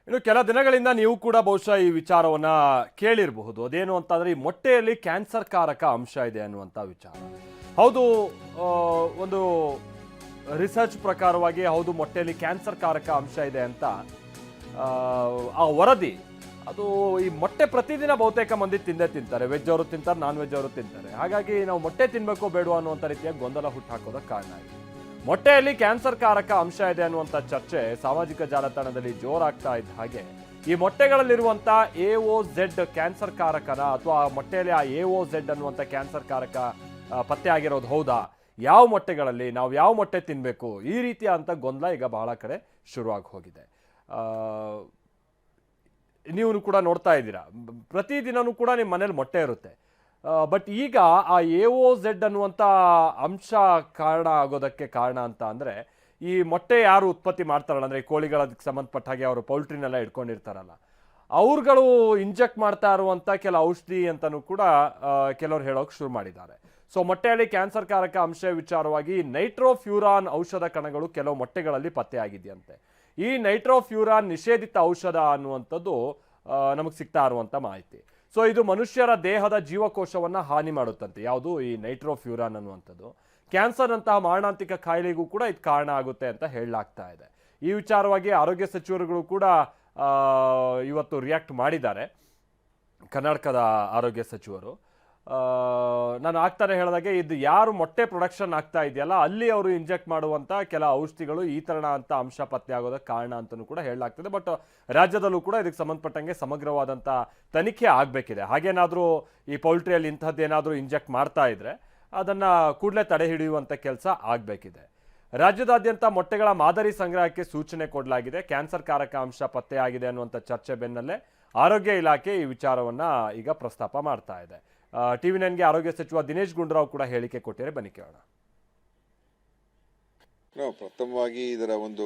ಇನ್ನು ಕೆಲ ದಿನಗಳಿಂದ ನೀವು ಕೂಡ ಬಹುಶಃ ಈ ವಿಚಾರವನ್ನ ಕೇಳಿರಬಹುದು. ಅದೇನು ಅಂತಂದ್ರೆ ಈ ಮೊಟ್ಟೆಯಲ್ಲಿ ಕ್ಯಾನ್ಸರ್ ಕಾರಕ ಅಂಶ ಇದೆ ಅನ್ನುವಂಥ ವಿಚಾರ. ಹೌದು, ಒಂದು ರಿಸರ್ಚ್ ಪ್ರಕಾರವಾಗಿ ಹೌದು ಮೊಟ್ಟೆಯಲ್ಲಿ ಕ್ಯಾನ್ಸರ್ ಕಾರಕ ಅಂಶ ಇದೆ ಅಂತ ಆ ವರದಿ ಅದು ಈ ಮೊಟ್ಟೆ ಪ್ರತಿದಿನ ಬಹುತೇಕ ಮಂದಿ ತಿಂತಾರೆ. ವೆಜ್ ಅವರು ತಿಂತಾರೆ, ನಾನ್ ವೆಜ್ ಅವರು ತಿಂತಾರೆ. ಹಾಗಾಗಿ ನಾವು ಮೊಟ್ಟೆ ತಿನ್ಬೇಕೋ ಬೇಡವೋ ಅನ್ನುವಂಥ ರೀತಿಯ ಗೊಂದಲ ಹುಟ್ಟಾಕೋದಕ್ಕೆ ಕಾರಣ ಆಗಿದೆ. ಮೊಟ್ಟೆಯಲ್ಲಿ ಕ್ಯಾನ್ಸರ್ ಕಾರಕ ಅಂಶ ಇದೆ ಅನ್ನುವಂಥ ಚರ್ಚೆ ಸಾಮಾಜಿಕ ಜಾಲತಾಣದಲ್ಲಿ ಜೋರಾಗ್ತಾ ಇದ್ದ ಹಾಗೆ ಈ ಮೊಟ್ಟೆಗಳಲ್ಲಿರುವಂಥ AOZ ಕ್ಯಾನ್ಸರ್ ಕಾರಕನ ಅಥವಾ ಮೊಟ್ಟೆಯಲ್ಲಿ ಆ AOZ ಅನ್ನುವಂಥ ಕ್ಯಾನ್ಸರ್ ಕಾರಕ ಪತ್ತೆ ಆಗಿರೋದು ಹೌದಾ, ಯಾವ ಮೊಟ್ಟೆಗಳಲ್ಲಿ ನಾವು ಯಾವ ಮೊಟ್ಟೆ ತಿನ್ನಬೇಕು, ಈ ರೀತಿಯ ಅಂತ ಗೊಂದಲ ಈಗ ಬಹಳ ಕಡೆ ಶುರುವಾಗಿ ಹೋಗಿದೆ. ನೀವು ಕೂಡ ನೋಡ್ತಾ ಇದ್ದೀರಾ, ಪ್ರತಿದಿನವೂ ಕೂಡ ನಿಮ್ಮ ಮನೇಲಿ ಮೊಟ್ಟೆ ಇರುತ್ತೆ. ಬಟ್ ಈಗ ಆ AOZ ಅನ್ನುವಂಥ ಅಂಶ ಕಾರಣ ಆಗೋದಕ್ಕೆ ಕಾರಣ ಅಂತ ಅಂದರೆ ಈ ಮೊಟ್ಟೆ ಯಾರು ಉತ್ಪತ್ತಿ ಮಾಡ್ತಾರಲ್ಲ, ಅಂದರೆ ಈ ಕೋಳಿಗಳದಕ್ಕೆ ಸಂಬಂಧಪಟ್ಟ ಹಾಗೆ ಅವರು ಪೌಲ್ಟ್ರಿನೆಲ್ಲ ಇಟ್ಕೊಂಡಿರ್ತಾರಲ್ಲ, ಅವ್ರುಗಳು ಇಂಜೆಕ್ಟ್ ಮಾಡ್ತಾ ಇರುವಂಥ ಕೆಲ ಔಷಧಿ ಅಂತಲೂ ಕೂಡ ಕೆಲವರು ಹೇಳೋಕೆ ಶುರು ಮಾಡಿದ್ದಾರೆ. ಸೊ ಮೊಟ್ಟೆಯಲ್ಲಿ ಕ್ಯಾನ್ಸರ್ ಕಾರಕ ಅಂಶ ವಿಚಾರವಾಗಿ ನೈಟ್ರೋಫ್ಯೂರಾನ್ ಔಷಧ ಕಣಗಳು ಕೆಲವು ಮೊಟ್ಟೆಗಳಲ್ಲಿ ಪತ್ತೆಯಾಗಿದೆಯಂತೆ. ಈ ನೈಟ್ರೋಫ್ಯೂರಾನ್ ನಿಷೇಧಿತ ಔಷಧ ಅನ್ನುವಂಥದ್ದು ನಮಗೆ ಸಿಗ್ತಾ ಇರುವಂಥ ಮಾಹಿತಿ. ಸೊ ಇದು ಮನುಷ್ಯರ ದೇಹದ ಜೀವಕೋಶವನ್ನು ಹಾನಿ ಮಾಡುತ್ತಂತೆ. ಯಾವುದು ಈ ನೈಟ್ರೋಫ್ಯೂರಾನ್ ಅನ್ನುವಂಥದ್ದು ಕ್ಯಾನ್ಸರ್ ಅಂತಹ ಮಾರಣಾಂತಿಕ ಕಾಯಿಲೆಗೂ ಕೂಡ ಇದು ಕಾರಣ ಆಗುತ್ತೆ ಅಂತ ಹೇಳಲಾಗ್ತಾ ಇದೆ. ಈ ವಿಚಾರವಾಗಿ ಆರೋಗ್ಯ ಸಚಿವರುಗಳು ಕೂಡ ಇವತ್ತು ರಿಯಾಕ್ಟ್ ಮಾಡಿದ್ದಾರೆ. ಕರ್ನಾಟಕದ ಆರೋಗ್ಯ ಸಚಿವರು ನಾನು ಆಗ್ತಾನೆ ಹೇಳಿದಾಗೆ ಇದು ಯಾರು ಮೊಟ್ಟೆ ಪ್ರೊಡಕ್ಷನ್ ಆಗ್ತಾ ಇದೆಯಲ್ಲ ಅಲ್ಲಿ ಅವರು ಇಂಜೆಕ್ಟ್ ಮಾಡುವಂಥ ಕೆಲ ಔಷಧಿಗಳು ಈ ಥರ ಅಂತ ಅಂಶ ಪತ್ತೆ ಆಗೋದಕ್ಕೆ ಕಾರಣ ಅಂತಲೂ ಕೂಡ ಹೇಳಲಾಗ್ತದೆ. ಬಟ್ ರಾಜ್ಯದಲ್ಲೂ ಕೂಡ ಇದಕ್ಕೆ ಸಂಬಂಧಪಟ್ಟಂಗೆ ಸಮಗ್ರವಾದಂಥ ತನಿಖೆ ಆಗಬೇಕಿದೆ. ಹಾಗೇನಾದರೂ ಈ ಪೌಲ್ಟ್ರಿಯಲ್ಲಿ ಇಂಥದ್ದೇನಾದರೂ ಇಂಜೆಕ್ಟ್ ಮಾಡ್ತಾ ಇದ್ರೆ ಅದನ್ನು ಕೂಡಲೇ ತಡೆ ಹಿಡಿಯುವಂಥ ಕೆಲಸ ಆಗಬೇಕಿದೆ. ರಾಜ್ಯದಾದ್ಯಂತ ಮೊಟ್ಟೆಗಳ ಮಾದರಿ ಸಂಗ್ರಹಕ್ಕೆ ಸೂಚನೆ ಕೊಡಲಾಗಿದೆ. ಕ್ಯಾನ್ಸರ್ ಕಾರಕ ಅಂಶ ಪತ್ತೆಯಾಗಿದೆ ಅನ್ನುವಂಥ ಚರ್ಚೆ ಬೆನ್ನಲ್ಲೇ ಆರೋಗ್ಯ ಇಲಾಖೆ ಈ ವಿಚಾರವನ್ನು ಈಗ ಪ್ರಸ್ತಾಪ ಮಾಡ್ತಾ ಇದೆ. TV9ಗೆ ಆರೋಗ್ಯ ಸಚಿವ ದಿನೇಶ್ ಗುಂಡೂರಾವ್ ಕೂಡ ಹೇಳಿಕೆ ಕೊಟ್ಟಿದ್ದಾರೆ. ಬನ್ನಿ ಕೇಳೋಣ. ಪ್ರಥಮವಾಗಿ ಇದರ ಒಂದು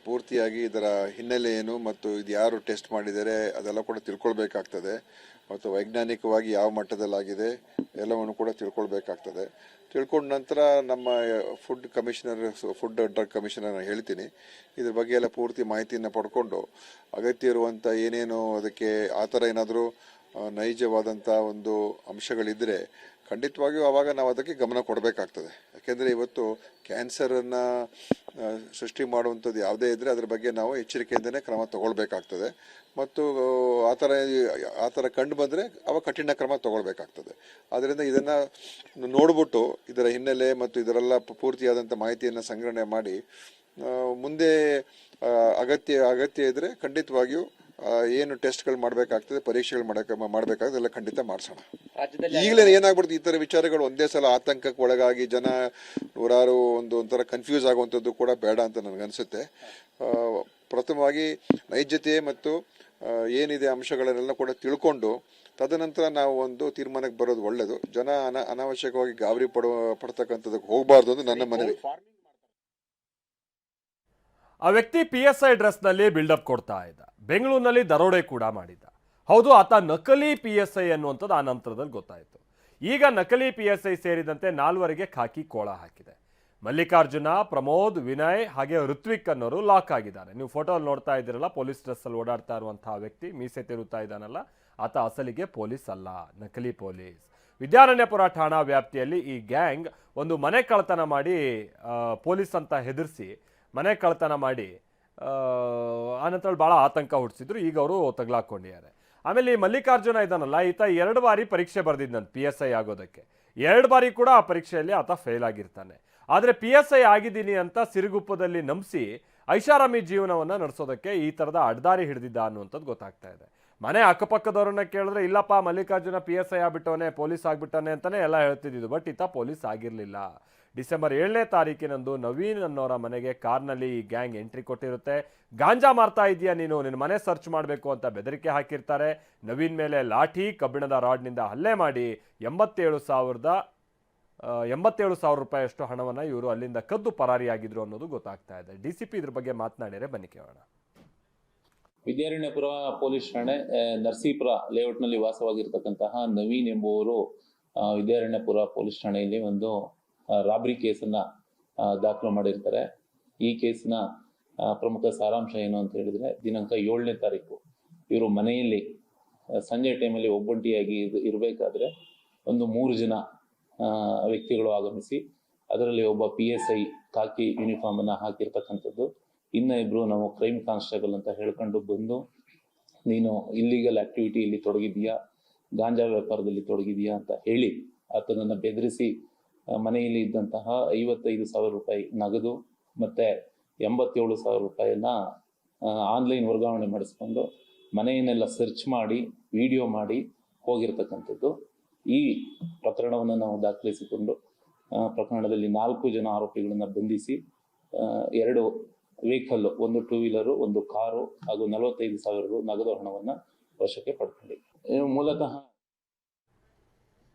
ಪೂರ್ತಿಯಾಗಿ ಇದರ ಹಿನ್ನೆಲೆ ಏನು ಮತ್ತು ಇದು ಯಾರು ಟೆಸ್ಟ್ ಮಾಡಿದ್ದಾರೆ ಅದೆಲ್ಲ ಕೂಡ ತಿಳ್ಕೊಳ್ಬೇಕಾಗ್ತದೆ. ಮತ್ತು ವೈಜ್ಞಾನಿಕವಾಗಿ ಯಾವ ಮಟ್ಟದಲ್ಲಾಗಿದೆ ಎಲ್ಲವನ್ನು ಕೂಡ ತಿಳ್ಕೊಳ್ಬೇಕಾಗ್ತದೆ. ತಿಳ್ಕೊಂಡ ನಂತರ ನಮ್ಮ ಫುಡ್ ಡ್ರಗ್ ಕಮಿಷನರ್ ಹೇಳ್ತೀನಿ, ಇದ್ರ ಬಗ್ಗೆ ಎಲ್ಲ ಪೂರ್ತಿ ಮಾಹಿತಿಯನ್ನು ಪಡ್ಕೊಂಡು ಅಗತ್ಯ ಇರುವಂಥ ಏನೇನು ಅದಕ್ಕೆ ಆ ಥರ ಏನಾದರೂ ನೈಜವಾದಂಥ ಒಂದು ಅಂಶಗಳಿದ್ದರೆ ಖಂಡಿತವಾಗಿಯೂ ಆವಾಗ ನಾವು ಅದಕ್ಕೆ ಗಮನ ಕೊಡಬೇಕಾಗ್ತದೆ. ಯಾಕೆಂದರೆ ಇವತ್ತು ಕ್ಯಾನ್ಸರನ್ನು ಸೃಷ್ಟಿ ಮಾಡುವಂಥದ್ದು ಯಾವುದೇ ಇದ್ದರೆ ಅದ್ರ ಬಗ್ಗೆ ನಾವು ಎಚ್ಚರಿಕೆಯಿಂದನೇ ಕ್ರಮ ತಗೊಳ್ಬೇಕಾಗ್ತದೆ. ಮತ್ತು ಆ ಥರ ಕಂಡು ಬಂದರೆ ಅವಾಗ ಕಠಿಣ ಕ್ರಮ ತಗೊಳ್ಬೇಕಾಗ್ತದೆ. ಆದ್ದರಿಂದ ಇದನ್ನು ನೋಡ್ಬಿಟ್ಟು ಇದರ ಹಿನ್ನೆಲೆ ಮತ್ತು ಇದರೆಲ್ಲ ಪೂರ್ತಿಯಾದಂಥ ಮಾಹಿತಿಯನ್ನು ಸಂಗ್ರಹಣೆ ಮಾಡಿ ಮುಂದೆ ಅಗತ್ಯ ಇದ್ದರೆ ಖಂಡಿತವಾಗಿಯೂ ಏನು ಟೆಸ್ಟ್ಗಳು ಮಾಡಬೇಕಾಗ್ತದೆ, ಪರೀಕ್ಷೆಗಳು ಮಾಡಬೇಕಾಗ್ತದೆ ಎಲ್ಲ ಖಂಡಿತ ಮಾಡಿಸೋಣ. ಈಗಲೇ ಏನಾಗ್ಬಿಡ್ತು, ಈ ಥರ ವಿಚಾರಗಳು ಒಂದೇ ಸಲ ಆತಂಕಕ್ಕೆ ಒಳಗಾಗಿ ಜನ ನೂರಾರು ಒಂಥರ ಕನ್ಫ್ಯೂಸ್ ಆಗುವಂಥದ್ದು ಕೂಡ ಬೇಡ ಅಂತ ನನಗನ್ಸುತ್ತೆ. ಪ್ರಥಮವಾಗಿ ನೈಜತೆ ಮತ್ತು ಏನಿದೆ ಅಂಶಗಳನ್ನೆಲ್ಲ ಕೂಡ ತಿಳ್ಕೊಂಡು ತದನಂತರ ನಾವು ಒಂದು ತೀರ್ಮಾನಕ್ಕೆ ಬರೋದು ಒಳ್ಳೆಯದು. ಜನ ಅನಾವಶ್ಯಕವಾಗಿ ಗಾಬರಿ ಪಡ್ತಕ್ಕಂಥದ್ದಕ್ಕೆ ಹೋಗಬಾರ್ದು ಅಂತ ನನ್ನ ಮನವಿ. ಆ ವ್ಯಕ್ತಿ PSI ಡ್ರೆಸ್ನಲ್ಲಿ ಬಿಲ್ಡಪ್ ಕೊಡ್ತಾ ಇದ್ದ. ಬೆಂಗಳೂರಿನಲ್ಲಿ ದರೋಡೆ ಕೂಡ ಮಾಡಿದ್ದ. ಹೌದು, ಆತ ನಕಲಿ PSI ಅನ್ನುವಂಥದ್ದು ಆ ನಂತರದಲ್ಲಿ ಗೊತ್ತಾಯಿತು. ಈಗ ನಕಲಿ PSI ಸೇರಿದಂತೆ 4 ಖಾಕಿ ಕೋಳ ಹಾಕಿದೆ. ಮಲ್ಲಿಕಾರ್ಜುನ, ಪ್ರಮೋದ್, ವಿನಯ್ ಹಾಗೆ ಋತ್ವಿಕ್ ಅನ್ನೋರು ಲಾಕ್ ಆಗಿದ್ದಾರೆ. ನೀವು ಫೋಟೋಲ್ಲಿ ನೋಡ್ತಾ ಇದ್ದೀರಲ್ಲ, ಪೊಲೀಸ್ ಡ್ರೆಸ್ಸಲ್ಲಿ ಓಡಾಡ್ತಾ ಇರುವಂತಹ ವ್ಯಕ್ತಿ ಮೀಸೆ ತಿರುತ್ತಾ ಇದ್ದಾನಲ್ಲ, ಆತ ಅಸಲಿಗೆ ಪೊಲೀಸ್ ಅಲ್ಲ, ನಕಲಿ ಪೊಲೀಸ್. ವಿದ್ಯಾರಣ್ಯಪುರ ಠಾಣಾ ವ್ಯಾಪ್ತಿಯಲ್ಲಿ ಈ ಗ್ಯಾಂಗ್ ಒಂದು ಮನೆ ಕಳ್ಳತನ ಮಾಡಿ ಪೊಲೀಸ್ ಅಂತ ಹೆದರಿಸಿ ಮನೆ ಕಳ್ಳತನ ಮಾಡಿ ಆನಂತರ ಭಾಳ ಆತಂಕ ಹುಟ್ಟಿಸಿದ್ರು. ಈಗ ಅವರು ತಗಲಾಕೊಂಡಿದ್ದಾರೆ. ಆಮೇಲೆ ಈ ಮಲ್ಲಿಕಾರ್ಜುನ ಇದ್ದಾನಲ್ಲ, ಈತ 2 ಬಾರಿ ಪರೀಕ್ಷೆ ಬರೆದಿದ್ದಂತೆ PSI ಆಗೋದಕ್ಕೆ. 2 ಬಾರಿ ಕೂಡ ಆ ಪರೀಕ್ಷೆಯಲ್ಲಿ ಆತ ಫೇಲ್ ಆಗಿರ್ತಾನೆ. ಆದರೆ PSI ಆಗಿದ್ದೀನಿ ಅಂತ ಸಿರುಗುಪ್ಪದಲ್ಲಿ ನಂಬಿಸಿ ಐಷಾರಾಮಿ ಜೀವನವನ್ನು ನಡೆಸೋದಕ್ಕೆ ಈ ಥರದ ಅಡ್ದಾರಿ ಹಿಡಿದಿದ್ದ ಅನ್ನುವಂಥದ್ದು ಗೊತ್ತಾಗ್ತಾ ಇದೆ. ಮನೆ ಅಕ್ಕಪಕ್ಕದವ್ರನ್ನ ಕೇಳಿದ್ರೆ ಇಲ್ಲಪ್ಪ ಮಲ್ಲಿಕಾರ್ಜುನ PSI ಆಗ್ಬಿಟ್ಟವನೇ, ಪೊಲೀಸ್ ಆಗ್ಬಿಟ್ಟವನೇ ಅಂತಲೇ ಎಲ್ಲ ಹೇಳ್ತಿದ್ದು. ಬಟ್ ಈತ ಪೊಲೀಸ್ ಆಗಿರಲಿಲ್ಲ. ಡಿಸೆಂಬರ್ 7ನೇ ತಾರೀಕಿನಂದು ನವೀನ್ ಅನ್ನೋರ ಮನೆಗೆ ಕಾರ್ನಲ್ಲಿ ಈ ಗ್ಯಾಂಗ್ ಎಂಟ್ರಿ ಕೊಟ್ಟಿರುತ್ತೆ. ಗಾಂಜಾ ಮಾರ್ತಾ ಇದೆಯಾ ನೀನು, ನಿನ್ನ ಮನೆ ಸರ್ಚ್ ಮಾಡಬೇಕು ಅಂತ ಬೆದರಿಕೆ ಹಾಕಿರ್ತಾರೆ. ನವೀನ್ ಮೇಲೆ ಲಾಠಿ, ಕಬ್ಬಿಣದ ರಾಡ್ನಿಂದ ಹಲ್ಲೆ ಮಾಡಿ 87,000 ರೂಪಾಯಿಯಷ್ಟು ಹಣವನ್ನು ಇವರು ಅಲ್ಲಿಂದ ಕದ್ದು ಪರಾರಿಯಾಗಿದ್ರು ಅನ್ನೋದು ಗೊತ್ತಾಗ್ತಾ ಇದೆ. DCP ಇದ್ರ ಬಗ್ಗೆ ಮಾತನಾಡಿದರೆ ಬನ್ನಿ ಕೇಳೋಣ. ವಿದ್ಯಾರಣ್ಯಪುರ ಪೊಲೀಸ್ ಠಾಣೆ ನರಸೀಪುರ ಲೇಔಟ್ನಲ್ಲಿ ವಾಸವಾಗಿರ್ತಕ್ಕಂತಹ ನವೀನ್ ಎಂಬುವರು ವಿದ್ಯಾರಣ್ಯಪುರ ಪೊಲೀಸ್ ಠಾಣೆಯಲ್ಲಿ ಒಂದು ರಾಬ್ರಿ ಕೇಸನ್ನ ದಾಖಲು ಮಾಡಿರ್ತಾರೆ. ಈ ಕೇಸ್ನ ಪ್ರಮುಖ ಸಾರಾಂಶ ಏನು ಅಂತ ಹೇಳಿದ್ರೆ, ದಿನಾಂಕ 7ನೇ ತಾರೀಕು ಇವರು ಮನೆಯಲ್ಲಿ ಸಂಜೆ ಟೈಮಲ್ಲಿ ಒಬ್ಬಂಟಿಯಾಗಿ ಇರಬೇಕಾದ್ರೆ ಒಂದು 3 ಜನ ವ್ಯಕ್ತಿಗಳು ಆಗಮಿಸಿ, ಅದರಲ್ಲಿ ಒಬ್ಬ PSI ಖಾಕಿ ಯೂನಿಫಾರ್ಮ್ ಅನ್ನ ಹಾಕಿರ್ತಕ್ಕಂಥದ್ದು, ಇನ್ನ ಇಬ್ರು ನಾವು ಕ್ರೈಮ್ ಕಾನ್ಸ್ಟೇಬಲ್ ಅಂತ ಹೇಳ್ಕೊಂಡು ಬಂದು, ನೀನು ಇಲ್ಲಿಗಲ್ ಆಕ್ಟಿವಿಟಿಯಲ್ಲಿ ತೊಡಗಿದೀಯಾ, ಗಾಂಜಾ ವ್ಯಾಪಾರದಲ್ಲಿ ತೊಡಗಿದೀಯಾ ಅಂತ ಹೇಳಿ ಆತನನ್ನು ಬೆದರಿಸಿ ಮನೆಯಲ್ಲಿ ಇದ್ದಂತಹ 55,000 ರೂಪಾಯಿ ನಗದು ಮತ್ತೆ 87,000 ರೂಪಾಯಿಯನ್ನ ಆನ್ಲೈನ್ ವರ್ಗಾವಣೆ ಮಾಡಿಸ್ಕೊಂಡು ಮನೆಯನ್ನೆಲ್ಲ ಸರ್ಚ್ ಮಾಡಿ ವಿಡಿಯೋ ಮಾಡಿ ಹೋಗಿರ್ತಕ್ಕಂಥದ್ದು. ಈ ಪ್ರಕರಣವನ್ನು ನಾವು ದಾಖಲಿಸಿಕೊಂಡು ಪ್ರಕರಣದಲ್ಲಿ 4 ಜನ ಆರೋಪಿಗಳನ್ನ ಬಂಧಿಸಿ 2 ವೆಹಿಕಲ್, ಒಂದು 2 ವೀಲರು, ಒಂದು ಕಾರು ಹಾಗೂ 45,000 ನಗದು ಹಣವನ್ನು ವಶಕ್ಕೆ ಪಡ್ಕೊಂಡಿದೆ. ಮೂಲತಃ